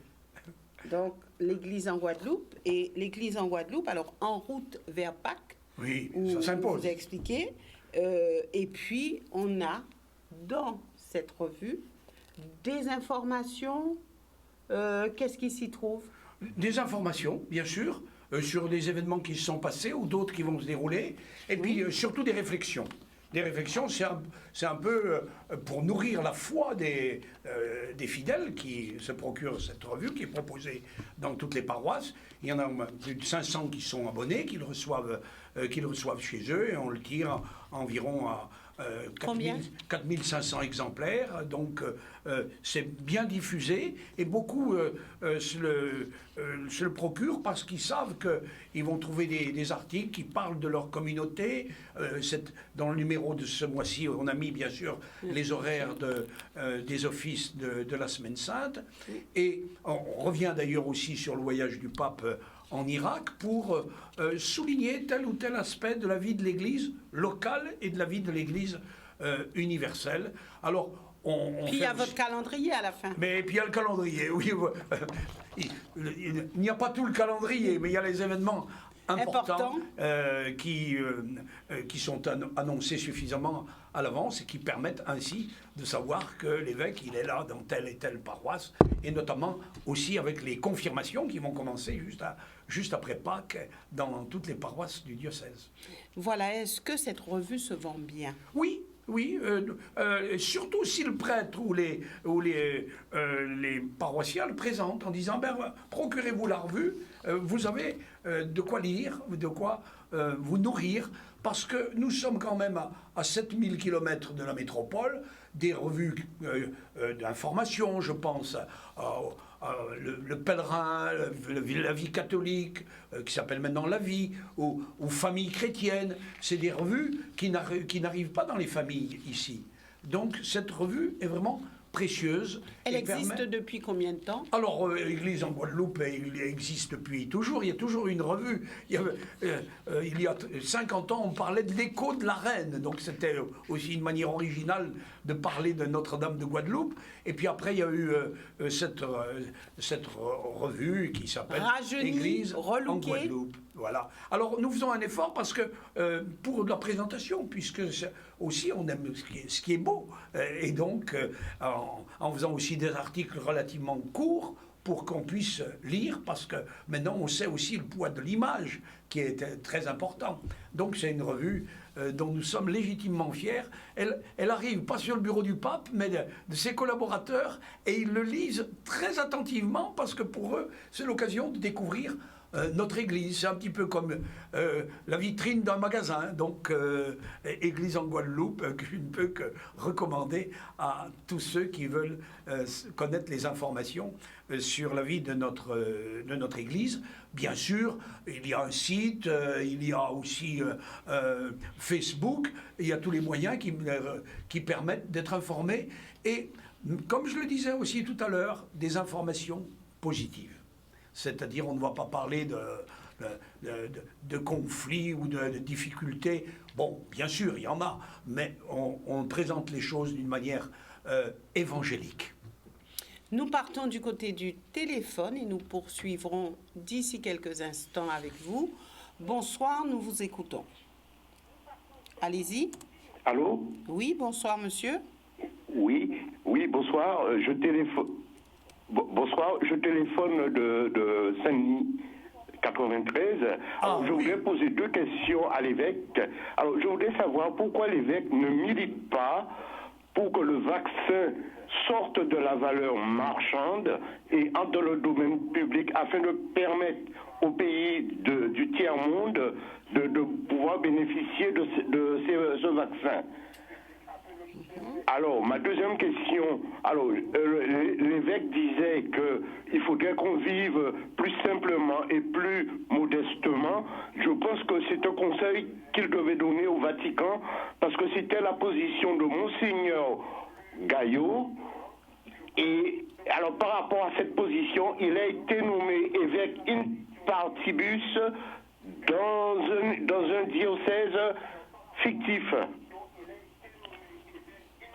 Donc, l'église en Guadeloupe et l'église en Guadeloupe, alors en route vers Pâques, Oui, où ça s'impose. vous expliquez. Et puis, on a dans cette revue des informations. Qu'est-ce qui s'y trouve? Des informations, bien sûr, sur des événements qui se sont passés ou d'autres qui vont se dérouler, et puis surtout des réflexions. Des réflexions, c'est un peu pour nourrir la foi des fidèles qui se procurent cette revue, qui est proposée dans toutes les paroisses. Il y en a plus de 500 qui sont abonnés, qui le reçoivent chez eux, et on le tire environ à 4500 exemplaires, donc c'est bien diffusé, et beaucoup se le procurent parce qu'ils savent qu'ils vont trouver des articles qui parlent de leur communauté. Dans le numéro de ce mois-ci, on a mis bien sûr les horaires des offices de la Semaine Sainte, et on revient d'ailleurs aussi sur le voyage du pape en Irak pour souligner tel ou tel aspect de la vie de l'Église locale et de la vie de l'Église universelle. Alors, puis il y a votre calendrier à la fin. Mais puis il y a le calendrier, oui. Il n'y a pas tout le calendrier, mais il y a les événements importants qui sont annoncés suffisamment à l'avance et qui permettent ainsi de savoir que l'évêque, il est là dans telle et telle paroisse, et notamment aussi avec les confirmations qui vont commencer juste après Pâques dans toutes les paroisses du diocèse. Voilà, est-ce que cette revue se vend bien? Oui. Oui, surtout si le prêtre ou les paroissiens le présentent en disant procurez-vous la revue, vous avez de quoi lire, de quoi vous nourrir, parce que nous sommes quand même à 7000 km de la métropole, des revues d'information, je pense le Pèlerin, la vie catholique, qui s'appelle maintenant La Vie, ou Famille chrétienne. C'est des revues qui n'arrivent pas dans les familles ici. Donc cette revue est vraiment précieuse. Elle existe depuis combien de temps? Alors, l'Église en Guadeloupe, elle existe depuis toujours. Il y a toujours une revue. Il y a 50 ans, on parlait de l'écho de la reine. Donc, c'était aussi une manière originale de parler de Notre-Dame de Guadeloupe. Et puis après, il y a eu cette revue qui s'appelle Église en Guadeloupe. Voilà. Alors, nous faisons un effort parce que pour la présentation, puisque aussi on aime ce qui est beau. Et donc, en faisant aussi des articles relativement courts pour qu'on puisse lire, parce que maintenant on sait aussi le poids de l'image qui est très important. Donc c'est une revue dont nous sommes légitimement fiers. Elle arrive pas sur le bureau du pape, mais de ses collaborateurs, et ils le lisent très attentivement parce que pour eux c'est l'occasion de découvrir notre église. C'est un petit peu comme la vitrine d'un magasin. Donc, Église en Guadeloupe, que je ne peux que recommander à tous ceux qui veulent connaître les informations sur la vie de notre église. Bien sûr, il y a un site, il y a aussi Facebook, il y a tous les moyens qui permettent d'être informés. Et, comme je le disais aussi tout à l'heure, des informations positives. C'est-à-dire, on ne va pas parler de conflits ou de difficultés. Bon, bien sûr, il y en a, mais on présente les choses d'une manière évangélique. Nous partons du côté du téléphone et nous poursuivrons d'ici quelques instants avec vous. Bonsoir, nous vous écoutons. Allez-y. Allô? Oui, bonsoir, monsieur. Oui, bonsoir. Bonsoir, je téléphone de Saint-Denis, 93. Alors, je voudrais poser deux questions à l'évêque. Alors, je voudrais savoir pourquoi l'évêque ne milite pas pour que le vaccin sorte de la valeur marchande et entre dans le domaine public afin de permettre aux pays du tiers-monde de pouvoir bénéficier de ce vaccin. Alors, ma deuxième question, alors, l'évêque disait qu'il faudrait qu'on vive plus simplement et plus modestement. Je pense que c'est un conseil qu'il devait donner au Vatican, parce que c'était la position de Monseigneur Gaillot. Et alors, par rapport à cette position, il a été nommé évêque in partibus dans un diocèse fictif.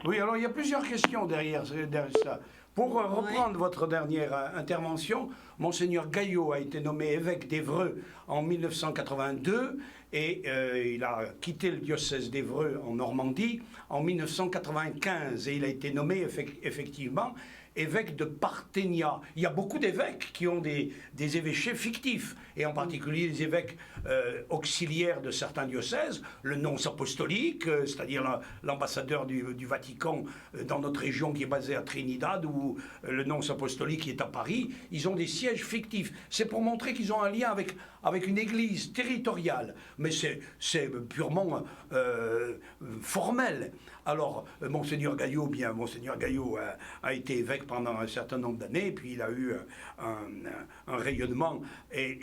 Oui, alors il y a plusieurs questions derrière ça. Pour reprendre votre dernière intervention, Monseigneur Gaillot a été nommé évêque d'Évreux en 1982 et il a quitté le diocèse d'Évreux en Normandie en 1995 et il a été nommé effectivement évêque de Parthénia. Il y a beaucoup d'évêques qui ont des évêchés fictifs, et en particulier les évêques auxiliaires de certains diocèses, le nonce apostolique, c'est-à-dire l'ambassadeur du Vatican dans notre région qui est basé à Trinidad, ou le nonce apostolique qui est à Paris, ils ont des sièges fictifs. C'est pour montrer qu'ils ont un lien avec une église territoriale, mais c'est purement formel. Alors, Monseigneur Gaillot a été évêque pendant un certain nombre d'années, puis il a eu un rayonnement, et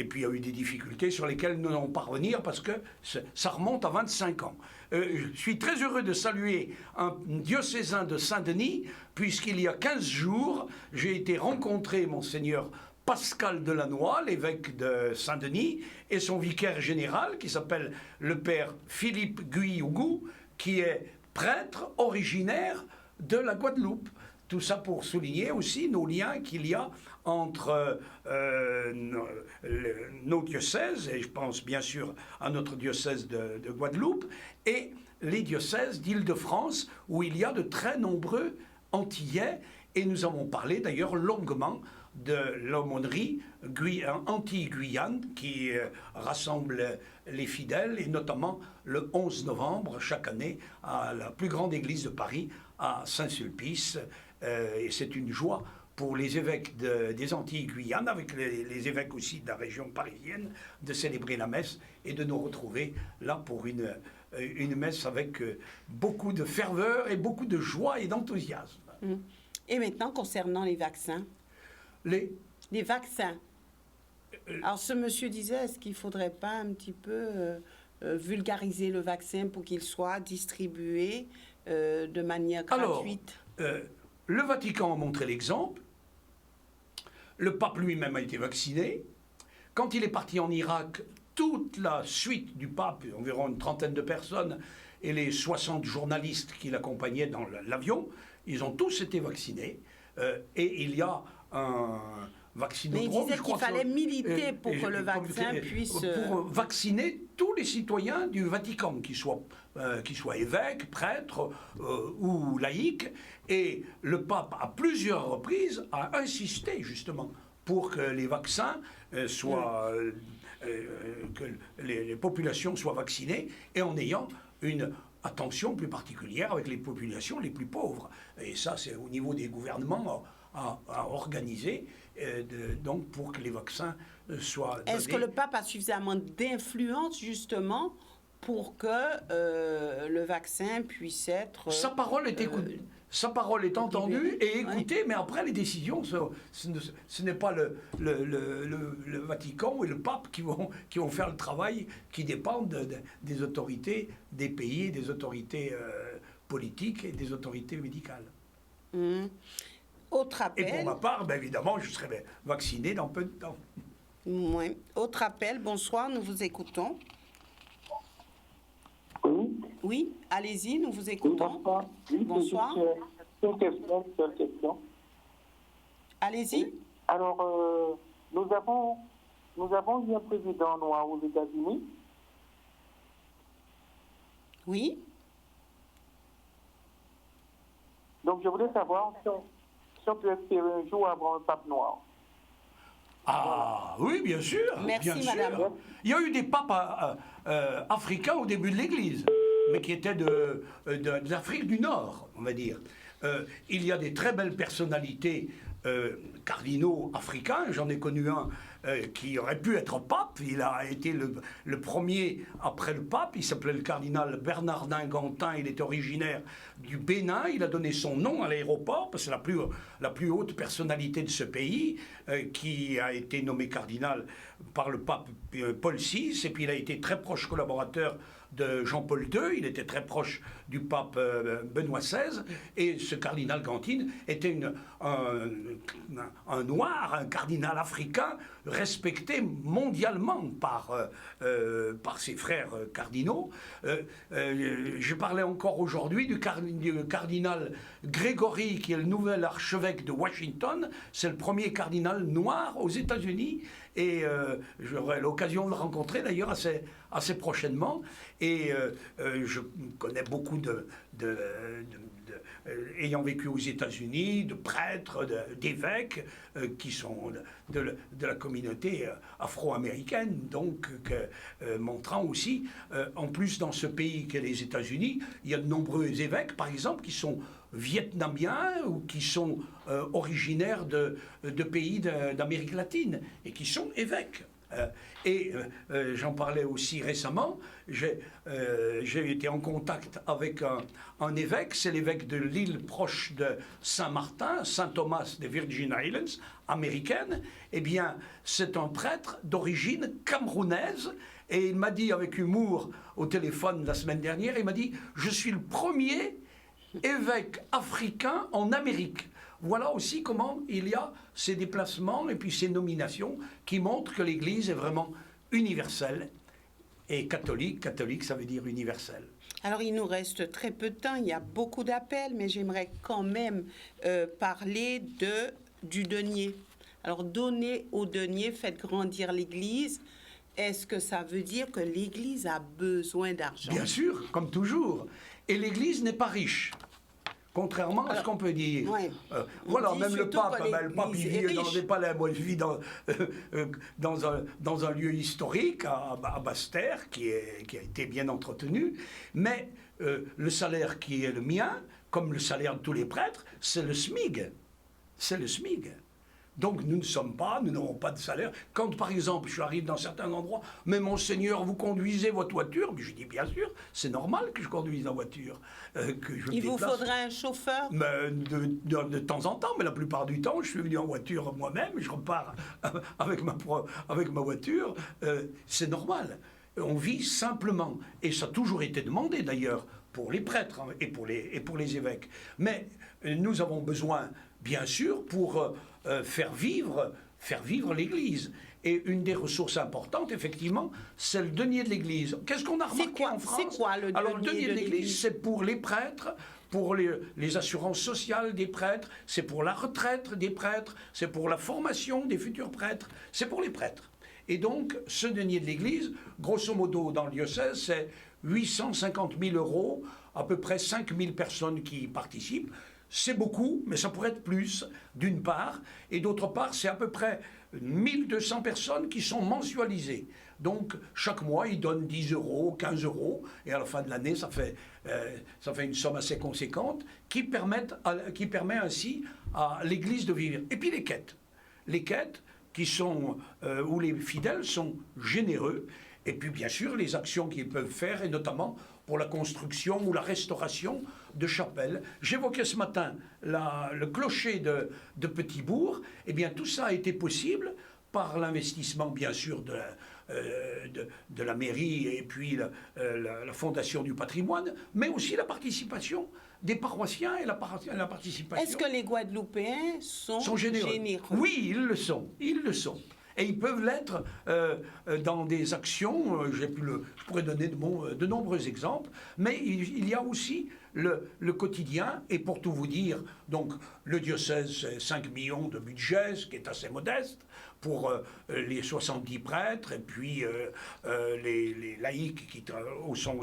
puis il y a eu des difficultés sur lesquelles nous n'allons pas revenir, parce que ça remonte à 25 ans. Je suis très heureux de saluer un diocésain de Saint-Denis, puisqu'il y a 15 jours, j'ai été rencontrer Monseigneur Pascal Delannoy, l'évêque de Saint-Denis, et son vicaire général, qui s'appelle le père Philippe Guyougu, qui est prêtre originaire de la Guadeloupe. Tout ça pour souligner aussi nos liens qu'il y a entre nos diocèses, et je pense bien sûr à notre diocèse de Guadeloupe, et les diocèses d'Île-de-France, où il y a de très nombreux Antillais, et nous avons parlé d'ailleurs longuement de l'aumônerie Antilles-Guyane qui rassemble les fidèles, et notamment le 11 novembre chaque année à la plus grande église de Paris, à Saint-Sulpice. Et c'est une joie pour les évêques des Antilles-Guyane, avec les évêques aussi de la région parisienne, de célébrer la messe et de nous retrouver là pour une messe avec beaucoup de ferveur et beaucoup de joie et d'enthousiasme. Et maintenant, concernant les vaccins. Les vaccins. Alors, ce monsieur disait, est-ce qu'il ne faudrait pas un petit peu vulgariser le vaccin pour qu'il soit distribué de manière gratuite? Alors, le Vatican a montré l'exemple. Le pape lui-même a été vacciné. Quand il est parti en Irak, toute la suite du pape, environ une trentaine de personnes, et les 60 journalistes qui l'accompagnaient dans l'avion, ils ont tous été vaccinés. Et il y a un vaccinodrome. Mais il disait qu'il fallait militer pour que le vaccin puisse... Pour vacciner tous les citoyens du Vatican, qu'ils soient évêques, prêtres ou laïcs. Et le pape, à plusieurs reprises, a insisté justement pour que les vaccins soient... que les populations soient vaccinées, et en ayant une attention plus particulière avec les populations les plus pauvres. Et ça, c'est au niveau des gouvernements à organiser, donc pour que les vaccins soient donnés. Est-ce que le pape a suffisamment d'influence, justement, pour que le vaccin puisse être... Sa parole est écoutée. Sa parole est entendue et écoutée, oui. Mais après les décisions, ce n'est pas le Vatican et le pape qui vont faire le travail, qui dépendent des autorités des pays, des autorités politiques et des autorités médicales. Autre appel. Et pour ma part, bien évidemment, je serai vacciné dans peu de temps. Oui. Autre appel, bonsoir, nous vous écoutons. Oui, allez-y, nous vous écoutons. Bonsoir. Une question. Allez-y. Oui. Alors, nous avons eu un président noir aux États-Unis. Oui. Donc, je voulais savoir si on peut espérer un jour avoir un pape noir. Ah, oui, bien sûr. Merci, bien madame. Sûr. Il y a eu des papes africains au début de l'Église, mais qui étaient d'Afrique du Nord, on va dire. Il y a des très belles personnalités cardinaux africains. J'en ai connu un qui aurait pu être pape. Il a été le premier après le pape. Il s'appelait le cardinal Bernardin Gantin. Il était originaire du Bénin. Il a donné son nom à l'aéroport, parce que c'est la plus haute personnalité de ce pays, qui a été nommé cardinal par le pape Paul VI. Et puis il a été très proche collaborateur de Jean-Paul II, il était très proche du pape Benoît XVI, et ce cardinal Gantine était un noir, un cardinal africain respecté mondialement par ses frères cardinaux. Je parlais encore aujourd'hui du cardinal Grégory, qui est le nouvel archevêque de Washington. C'est le premier cardinal noir aux États-Unis, et j'aurai l'occasion de le rencontrer d'ailleurs assez prochainement. Et je connais beaucoup ayant vécu aux États-Unis, de prêtres, d'évêques qui sont de la communauté afro-américaine, donc montrant aussi, en plus dans ce pays qu'est les États-Unis, il y a de nombreux évêques, par exemple, qui sont vietnamiens ou qui sont originaires de pays d'Amérique latine et qui sont évêques. J'en parlais aussi récemment, j'ai été en contact avec un évêque, c'est l'évêque de l'île proche de Saint-Martin, Saint-Thomas des Virgin Islands, américaine. Eh bien, c'est un prêtre d'origine camerounaise, et il m'a dit avec humour au téléphone la semaine dernière, il m'a dit « Je suis le premier évêque africain en Amérique ». Voilà aussi comment il y a ces déplacements et puis ces nominations qui montrent que l'Église est vraiment universelle. Et catholique, ça veut dire universel. Alors, il nous reste très peu de temps, il y a beaucoup d'appels, mais j'aimerais quand même parler du denier. Alors, donner au denier, faites grandir l'Église. Est-ce que ça veut dire que l'Église a besoin d'argent? Bien sûr, comme toujours. Et l'Église n'est pas riche. Contrairement à ce qu'on peut dire. Ouais. Voilà, même le pape, il vit dans des palais. Moi, je vis dans un lieu historique, à Basse-Terre, qui a été bien entretenu. Mais le salaire qui est le mien, comme le salaire de tous les prêtres, c'est le SMIG. C'est le SMIG. Donc nous n'avons pas de salaire. Quand par exemple je arrive dans certains endroits, mais monseigneur, vous conduisez votre voiture? Je dis bien sûr, c'est normal que je conduise la voiture. Il vous faudrait un chauffeur? Mais de temps en temps, mais la plupart du temps, je suis venu en voiture moi-même, je repars avec ma voiture. C'est normal. On vit simplement. Et ça a toujours été demandé d'ailleurs pour les prêtres et pour les évêques. Mais nous avons besoin, bien sûr, pour faire vivre l'Église. Et une des ressources importantes, effectivement, c'est le denier de l'Église. Qu'est-ce qu'on a remarqué en France? C'est quoi le denier? Alors, le denier de l'Église, c'est pour les prêtres, pour les assurances sociales des prêtres, c'est pour la retraite des prêtres, c'est pour la formation des futurs prêtres, c'est pour les prêtres. Et donc, ce denier de l'Église, grosso modo, dans le diocèse, c'est 850 000 €, à peu près 5 000 personnes qui y participent. C'est beaucoup, mais ça pourrait être plus, d'une part. Et d'autre part, c'est à peu près 1200 personnes qui sont mensualisées. Donc, chaque mois, ils donnent 10 €, 15 €. Et à la fin de l'année, ça fait une somme assez conséquente qui permet ainsi à l'Église de vivre. Et puis les quêtes. Les quêtes où les fidèles sont généreux. Et puis, bien sûr, les actions qu'ils peuvent faire, et notamment pour la construction ou la restauration de chapelles. J'évoquais ce matin le clocher de Petit-Bourg. Eh bien, tout ça a été possible par l'investissement, bien sûr, de la mairie et puis la Fondation du patrimoine, mais aussi la participation des paroissiens et la participation... Est-ce que les Guadeloupéens sont généreux? Oui, ils le sont. Ils le sont. Et ils peuvent l'être dans des actions, je pourrais donner de nombreux exemples, mais il y a aussi le quotidien, et pour tout vous dire, donc le diocèse, c'est 5 millions de budget, ce qui est assez modeste, pour les 70 prêtres, et puis les laïcs qui sont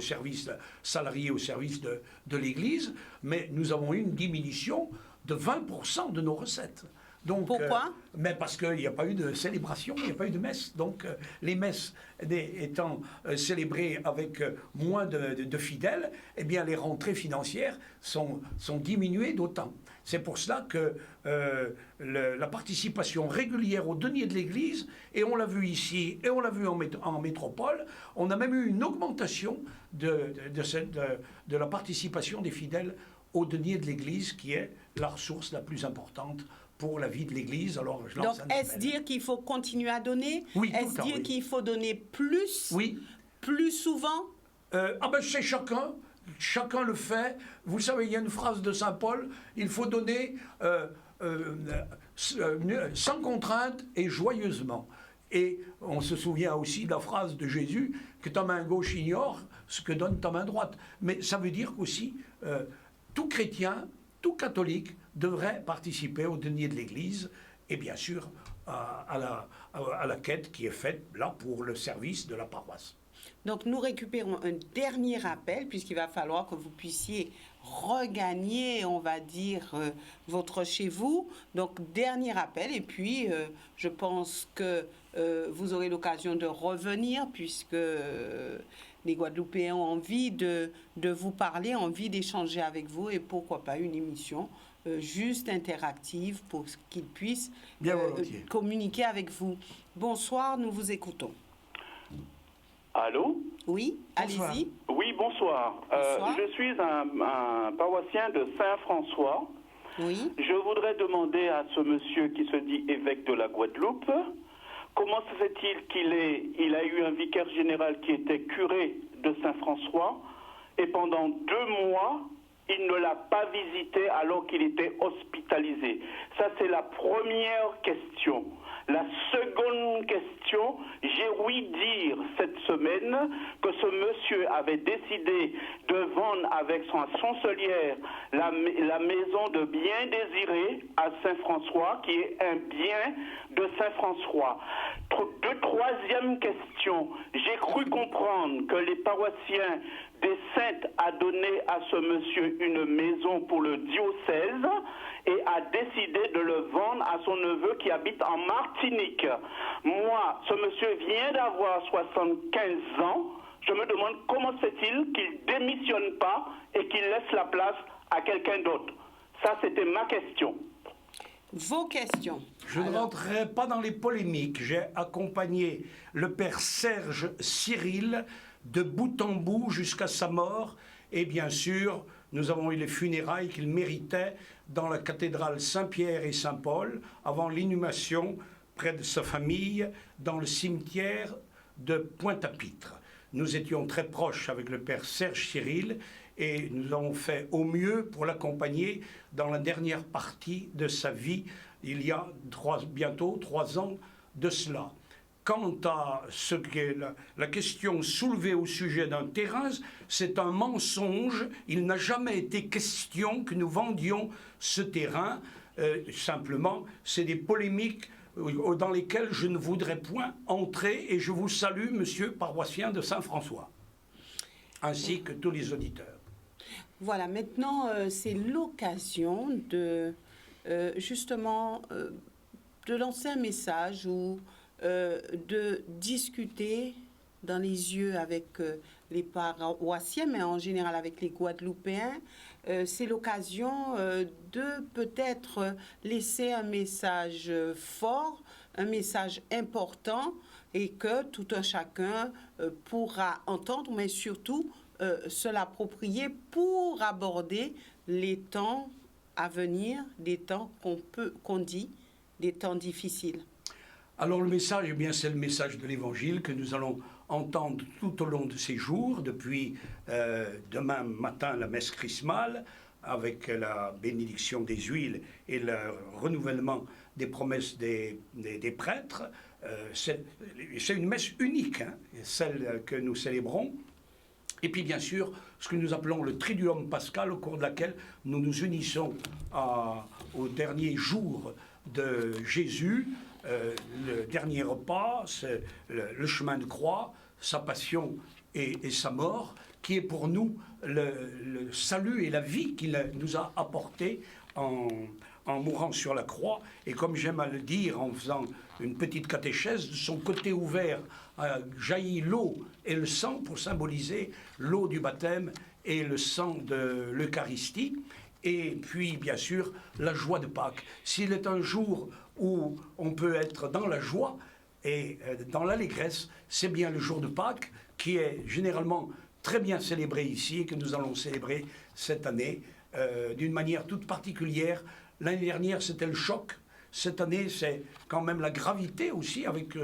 salariés au service de l'Église, mais nous avons eu une diminution de 20% de nos recettes. Donc, Pourquoi mais parce qu'il n'y a pas eu de célébration, il n'y a pas eu de messe. Donc, les messes étant célébrées avec moins de fidèles, eh bien, les rentrées financières sont diminuées d'autant. C'est pour cela que la participation régulière aux deniers de l'Église, et on l'a vu ici, et on l'a vu en métropole, on a même eu une augmentation de la participation des fidèles aux deniers de l'Église, qui est la ressource la plus importante pour la vie de l'Église. Alors, je lance Donc, un est-ce appel. dire qu'il faut continuer à donner? Oui, tout le Est-ce temps, dire oui. qu'il faut donner plus? Oui. Plus souvent? C'est chacun. Chacun le fait. Vous savez, il y a une phrase de Saint Paul, il faut donner sans contrainte et joyeusement. Et on se souvient aussi de la phrase de Jésus, que ta main gauche ignore ce que donne ta main droite. Mais ça veut dire qu'aussi, tout chrétien, tout catholique devrait participer au denier de l'Église et bien sûr à la quête qui est faite là pour le service de la paroisse. Donc, nous récupérons un dernier appel, puisqu'il va falloir que vous puissiez regagner, on va dire, votre chez vous. Donc, dernier appel. Et puis, je pense que vous aurez l'occasion de revenir, puisque les Guadeloupéens ont envie de vous parler, ont envie d'échanger avec vous. Et pourquoi pas une émission juste interactive pour qu'ils puissent communiquer avec vous. Bonsoir, nous vous écoutons. Allô? Oui, allez-y. Oui, bonsoir. Bonsoir. Je suis un paroissien de Saint-François. Oui. Je voudrais demander à ce monsieur qui se dit évêque de la Guadeloupe, comment se fait-il qu'il a eu un vicaire général qui était curé de Saint-François et pendant 2 mois, il ne l'a pas visité alors qu'il était hospitalisé. Ça, c'est la première question. La seconde question, j'ai ouï dire cette semaine que ce monsieur avait décidé de vendre avec son chancelière la maison de Bien Désiré à Saint-François, qui est un bien de Saint-François. Troisième question, j'ai cru comprendre que les paroissiens des Saintes a donné à ce monsieur une maison pour le diocèse et a décidé de le vendre à son neveu qui habite en Martinique. Moi, ce monsieur vient d'avoir 75 ans. Je me demande comment se fait-il qu'il ne démissionne pas et qu'il laisse la place à quelqu'un d'autre. Ça, c'était ma question. Vos questions. Je ne rentrerai pas dans les polémiques. J'ai accompagné le père Serge Cyril de bout en bout jusqu'à sa mort. Et bien sûr, nous avons eu les funérailles qu'il méritait dans la cathédrale Saint-Pierre et Saint-Paul, avant l'inhumation près de sa famille, dans le cimetière de Pointe-à-Pitre. Nous étions très proches avec le père Serge Cyril et nous avons fait au mieux pour l'accompagner dans la dernière partie de sa vie, il y a bientôt 3 ans de cela. Quant à ce qu'est la question soulevée au sujet d'un terrain, c'est un mensonge. Il n'a jamais été question que nous vendions ce terrain. Simplement, c'est des polémiques dans lesquelles je ne voudrais point entrer. Et je vous salue, monsieur paroissien de Saint-François, ainsi que tous les auditeurs. Voilà, maintenant, c'est l'occasion de, justement, de lancer un message ou de discuter dans les yeux avec les paroissiens, mais en général avec les Guadeloupéens. C'est l'occasion de peut-être laisser un message fort, un message important et que tout un chacun pourra entendre, mais surtout se l'approprier pour aborder les temps à venir, des temps qu'on dit, des temps difficiles. Alors le message, eh bien, c'est le message de l'Évangile que nous allons entendre tout au long de ces jours, depuis demain matin la messe chrismale, avec la bénédiction des huiles et le renouvellement des promesses des prêtres. C'est une messe unique, hein, celle que nous célébrons. Et puis bien sûr, ce que nous appelons le Triduum pascal, au cours de laquelle nous nous unissons au dernier jour de Jésus, le dernier repas, c'est le chemin de croix, sa passion et sa mort, qui est pour nous le salut et la vie qu'il nous a apporté en mourant sur la croix, et comme j'aime à le dire en faisant une petite catéchèse, de son côté ouvert a jailli l'eau et le sang pour symboliser l'eau du baptême et le sang de l'Eucharistie, et puis bien sûr la joie de Pâques. S'il est un jour où on peut être dans la joie et dans l'allégresse, c'est bien le jour de Pâques, qui est généralement très bien célébré ici et que nous allons célébrer cette année d'une manière toute particulière. L'année dernière, c'était le choc. Cette année, c'est quand même la gravité aussi avec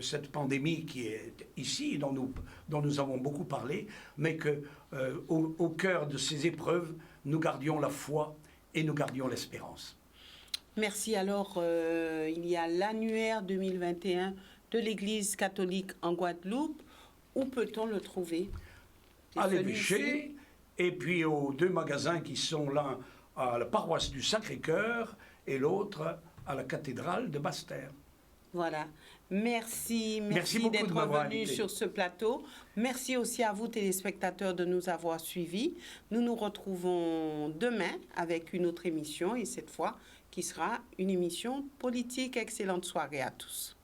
cette pandémie qui est ici, dont nous avons beaucoup parlé, mais qu'au cœur de ces épreuves, nous gardions la foi et nous gardions l'espérance. Merci. Alors, il y a l'annuaire 2021 de l'Église catholique en Guadeloupe. Où peut-on le trouver? À l'évêché, et puis aux 2 magasins qui sont l'un à la paroisse du Sacré-Cœur et l'autre à la cathédrale de Basse-Terre. Voilà. Merci beaucoup d'être de m'avoir venu invité sur ce plateau. Merci aussi à vous, téléspectateurs, de nous avoir suivis. Nous nous retrouvons demain avec une autre émission, et cette fois, qui sera une émission politique. Excellente soirée à tous.